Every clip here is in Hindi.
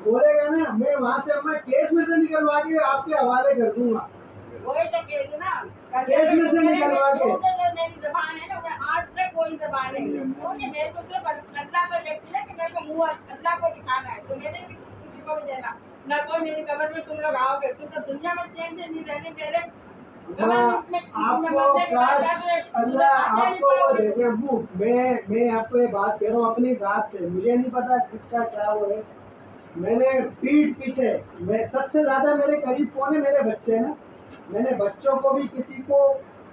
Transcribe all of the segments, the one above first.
बोलेगा ना, मैं वहाँ से अपना केस में से निकलवा के आपके हवाले कर दूंगा। वही तो कह रही ना, केस में से निकलवा के। जो मेरी जबान है ना, मैं आज तक कोई जबान नहीं है, क्योंकि मेरे को सिर्फ अल्लाह पर यकीन है कि मेरे को मुंह अल्लाह को दिखाना है, तो मेरे भी किसी को भी देना ना। कोई मेरी कब्र में तुम लोग आओगे, तुम तो दुनिया में चैन से नहीं रहने दे रहे। आपको काश अल्लाह आपको वो देखे अब्बू। मैं आपको ये बात कह रहा हूँ अपनी जात से, मुझे नहीं पता किसका क्या वो है। मैंने पीठ पीछे, मैं सबसे ज्यादा मेरे करीब कौन है, मेरे बच्चे हैं ना। मैंने बच्चों को भी किसी को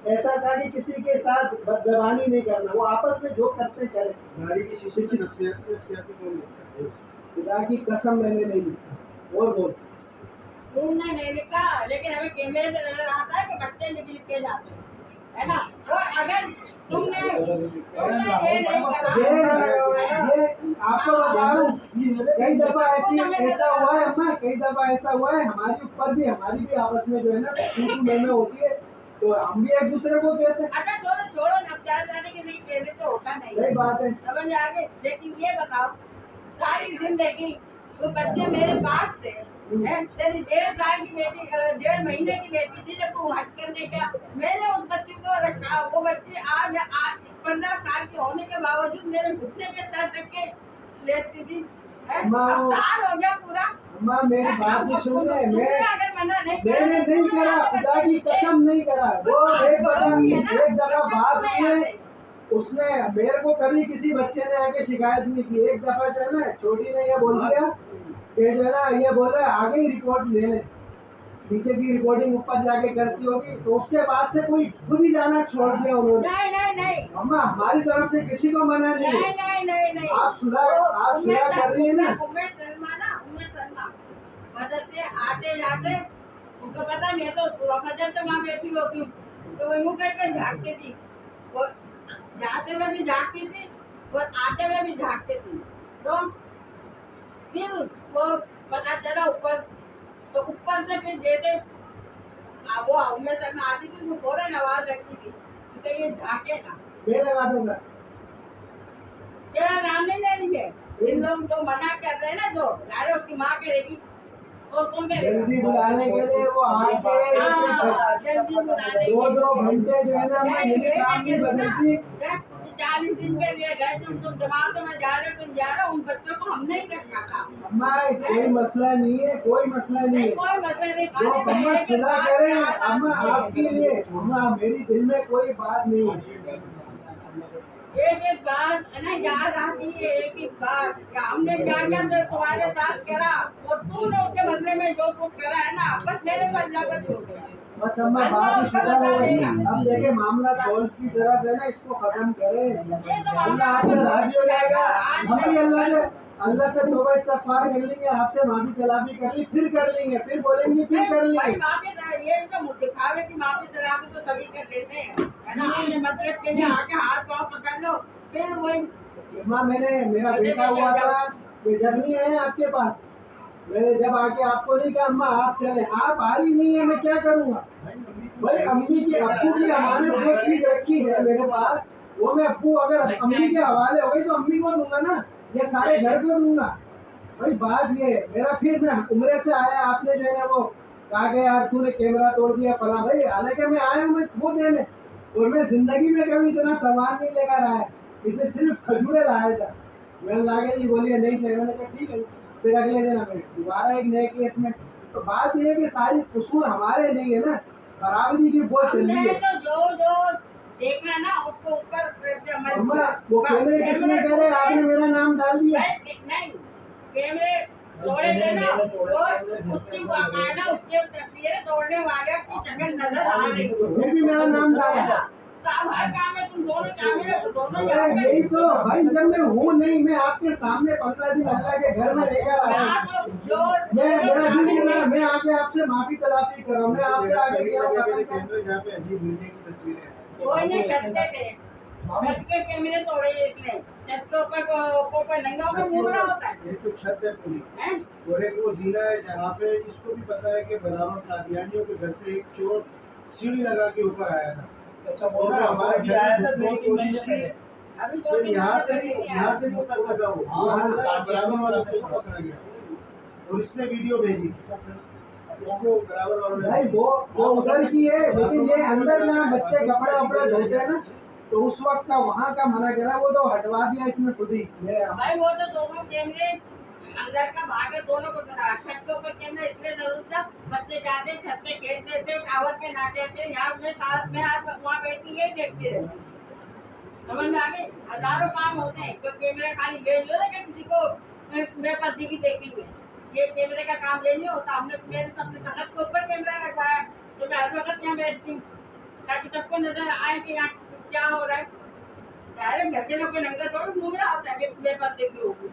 ऐसा कहा कि किसी के साथ बदजबानी नहीं करना, वो आपस में जो करते करें। गाड़ी की शीशे की नफ्सियात कौन लिखता है? खुदा की कसम मैंने नहीं लिखा। और बोल, तुमने नहीं लिखा, लेकिन हमें कैमरे से नजर आता है कि बच्चे लिख के जाते हैं, है ना। और अगर तुमने ये नहीं करा, ये आपको बता रहा हूँ, कई दफा ऐसा हुआ है अम्मा, कई दफा ऐसा हुआ है हमारी ऊपर भी, हमारी भी आपस में जो है ना तू में होती है, तो हम भी एक दूसरे को कहते हैं। अच्छा छोड़ो छोड़ो, नफ्सियात जाने के लिए कहने तो होता नहीं, सही बात है, समझ आ गए। लेकिन ये बताओ, सारी जिंदगी वो बच्चे मेरे पास थे, तेरी 1.5 साल की बेटी, 1.5 महीने की बेटी थी जब तू हज करने का, मैंने उस बच्चे को रखा। वो बच्ची आज 15 साल की होने के बावजूद मेरे घुटने पे सर रख के लेटती थी। अब साल हो गया पूरा। अम्मा मेरी बात भी सुन ले, मैंने नहीं करा, खुदा की कसम नहीं करा। वो एक दफा बात हुई है, उसने मेरे को कभी किसी बच्चे ने आके शिकायत नहीं की। एक दफा जो है ना छोटी ने ये बोल दिया कि जो है ना, ये बोल रहा है आगे ही रिपोर्ट ले ले, नीचे की रिपोर्टिंग ऊपर जाके करती होगी, तो उसके बाद से कोई खुद ही जाना छोड़ दिया उन्होंने। नहीं अम्मा हमारी तरफ से किसी को मना नहीं है। नहीं आप सुलह कर रही है ना। उम्मे सलमा मदद से आते जाते उनको पता नहीं, तो फजर तो वहाँ बैठी होती हूँ, तो वो मुँह करके झाँकती थी। वो जाते हुए भी झाँकती थी और आते हुए भी झाँकती थी। तो फिर वो पता चला ऊपर, तो ऊपर से फिर जैसे वो उम्मे सलमा आती थी, वो फौरन आवाज रखती थी कि ये झाँकेगा। मेरे वादे था तेरा नाम नहीं ले रही है, इन लोग जो मना कर रहे हैं ना, जो अरे उसकी माँ करेगी और कौन करेगा। जल्दी बुलाने के लिए वो आके जल्दी बुलाने 2 घंटे जो है ना मैं यूनिफॉर्म नहीं बदलती। 40 दिन के लिए गए तुम जमात में जा रहे, तुम जा रहे, उन बच्चों को हमने ही रखा था। अम्मा कोई मसला नहीं है, कोई मसला नहीं है, कोई मसला नहीं, जो अम्मा सुलह करें अम्मा आपके लिए। अम्मा मेरी दिल में कोई बात नहीं है। एक बात है ना याद आती है, एक बात हमने क्या क्या तुम्हारे साथ करा और तूने उसके बदले में जो कुछ करा है ना, बस मेरे को अल्लाह का छोड़ दिया। बस अम्मा बात ही शुक्र है, अब देखे मामला सॉल्व की तरफ है ना, इसको खत्म करें, अल्लाह आपसे राजी हो जाएगा। हम भी अल्लाह से तौबा इस्तगफार कर लेंगे, आपसे माफी तलाफी कर ली, फिर कर लेंगे, फिर बोलेंगे, फिर कर लेंगे। ये तो दिखावे की माफी तलाफी तो सभी कर लेते हैं, है ना। आपने मतलब के लिए आके हाथ पाँव पकड़ लो, फिर वही। माँ मेरा बेटा हुआ था, ये जब नहीं आया आपके पास, मैंने जब आके आपको नहीं कहा अम्मा आप चले, आप आ रही नहीं है, मैं क्या करूँगा भाई। अम्मी की अब्बू की अमानत जो चीज रखी है मेरे पास, वो मैं अब्बू अगर अम्मी के हवाले हो गई तो अम्मी को दूंगा ना, ये सारे घर को दूंगा भाई। बात ये है मेरा, फिर मैं उम्रे से आया, आपने जो है ना वो कहा कि यार तूने कैमरा तोड़ दिया फला भाई, हालांकि मैं आया हूँ मैं वो देने, और मैं जिंदगी में कभी इतना सामान नहीं लेकर आया, इतने सिर्फ खजूरें लाया था। मैंने लाके जी बोलिए नहीं चाहिए, मैंने कहा ठीक है। फिर अगले दिन हमें दोबारा एक नए केस में। तो बात ये है कि सारी कसूर हमारे लिए है ना, बराबरी की बहुत चल रही है। जो देखना ना उसको ऊपर अम्मा वो कैमरे किसने करे, आपने मेरा नाम डाल दिया। नहीं कैमरे तोड़े थे ना, वो उसकी बाकायदा उसके तस्वीरें तोड़ने वाले की शक्ल नजर आ रही, फिर भी मेरा नाम डाला। तो अब हर काम में तुम दोनों शामिल हो, तो दोनों यही तो भाई, जब मैं हूँ नहीं, मैं आपके सामने 15 दिन अल्लाह के घर में लेकर आया, मैं मेरा दिल नहीं रहा, मैं आके आपसे माफी तलाफी कर रहा हूँ, मैं आपसे आगे गया हूँ। कोई नहीं करते थे, छत के कैमरे तोड़े इसने, छत के ऊपर नंगा में मुड़ना होता है। एक तो छत है पूरी, और एक वो जीना है जहाँ पे इसको भी पता है कि बराबर कादियानियों के घर से एक चोर सीढ़ी लगा के ऊपर आया था। अच्छा वो हमारे घर में घुसने की कोशिश की, फिर यहाँ से नहीं उतर सका, वो बराबर वाला को पकड़ा गया। पुलिस ने वीडियो भेजी उसको बराबर वालों ने भाई वो उधर की है, लेकिन ये अंदर जहाँ बच्चे कपड़े वपड़े धोते हैं ना, तो उस वक्त का वहाँ का मना करा, वो तो हटवा दिया इसने खुद ही मेरे यहाँ। भाई वो तो दोनों कैमरे अंदर का भाग है, दोनों को छत के ऊपर कैमरा इसलिए जरूर था, बच्चे जाते छत पे खेलते थे, टावर पे नाचते थे, यहाँ मैं आज वहाँ बैठी ये देखती रही। समझ में आ गई? हजारों काम होते हैं, तो कैमरा खाली ले लो ना कि किसी को बेपत्ती की देखेंगे, ये कैमरे का काम ले नहीं होता। हमने मेरे अपने तखत के ऊपर कैमरा लगवाया, तो मैं हर वक्त यहाँ बैठती हूँ ताकि सबको नजर आए कि यहाँ क्या हो रहा है। डायरेक्ट घर के लोग को नंगा थोड़ी घूम रहा होता है कि बेपत्ती की होगी।